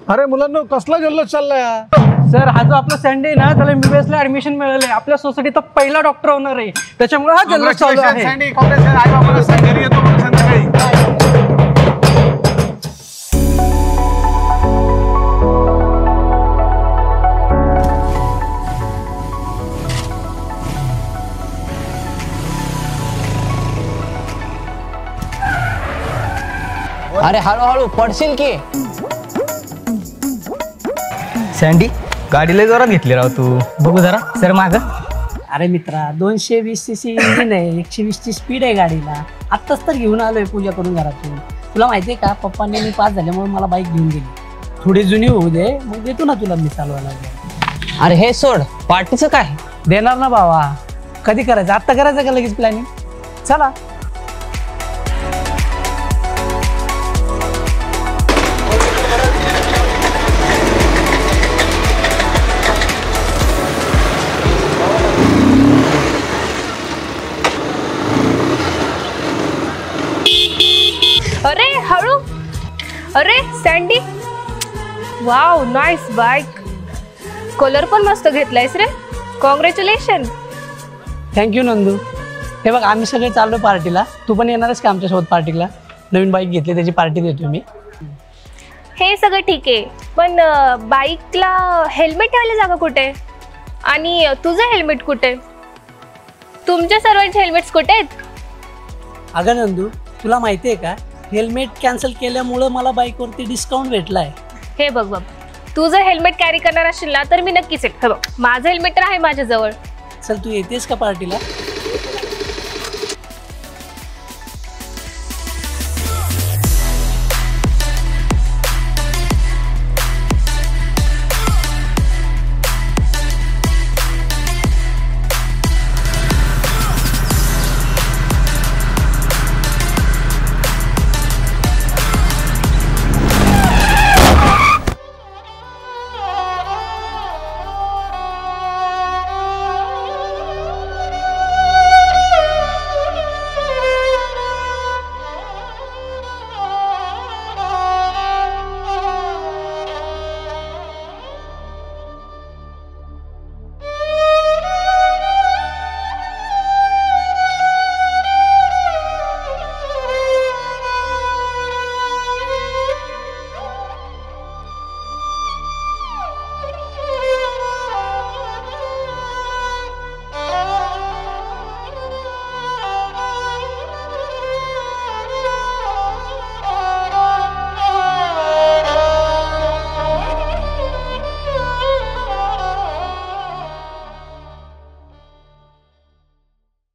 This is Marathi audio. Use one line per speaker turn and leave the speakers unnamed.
अरे मुलांना कसला जल्लोष चाललाय?
सर हा जो आपला सँडी ना त्याला MBBS ला ऍडमिशन मिळालंय, आपल्या सोसायटीचा पहिला डॉक्टर होणार आहे, त्याच्यामुळे हा जल्लोष चालू आहे.
सँडी काँग्रेस आई बाबाला घरी येतो म्हणून संध्याकाळी.
अरे हळूहळू पडशील की.
सँडी गाडीला जोरात घेतली राव तू. बघू जरा सर माग.
अरे मित्रा 220 cc इंजिन आहे, 120 ची स्पीड आहे गाडीला. आत्ताच तर घेऊन आलोय पूजा करून घरातून. तुला माहितीये का पप्पांनी मी पास झाल्यामुळे मला बाईक घेऊन दिली. थोडी जुनी होऊ दे मग देतो ना तुला मी चालवायला.
अरे हे सोड, पार्टीचं काय?
देणार ना बाबा. कधी करायचं? आत्ता करायचं का लगेच प्लॅनिंग? चला.
अरे हळू. अरे sandy, wow nice bike. Colour पण मस्त घेतलायस रे. कॉंग्रॅच्युलेशन.
थँक्यू नंदू. हे बघ आम्ही सगळे चाललो पार्टीला. तू पण येणारच का आमच्यासोबत पार्टीला? नवीन बाईक घेतली त्याची पार्टी देतो मी.
हे सगळं ठीक आहे, पण बाईकला हेल्मेट ठेवायला जागा कुठे? आणि तुझं हेल्मेट कुठे? तुमच्या सर्वांचे हेल्मेट्स कुठे आहेत?
अगं नंदू तुला माहिती आहे का, हेल्मेट कॅन्सल केल्यामुळं मला बाईकवरती डिस्काउंट भेटलाय.
हे बघ बाबा, तू जर हेल्मेट कॅरी करणार असशील ना तर मी नक्कीच येत. हे बघ माझं हेल्मेट तर आहे माझ्याजवळ.
चल तू येतेस का पार्टीला?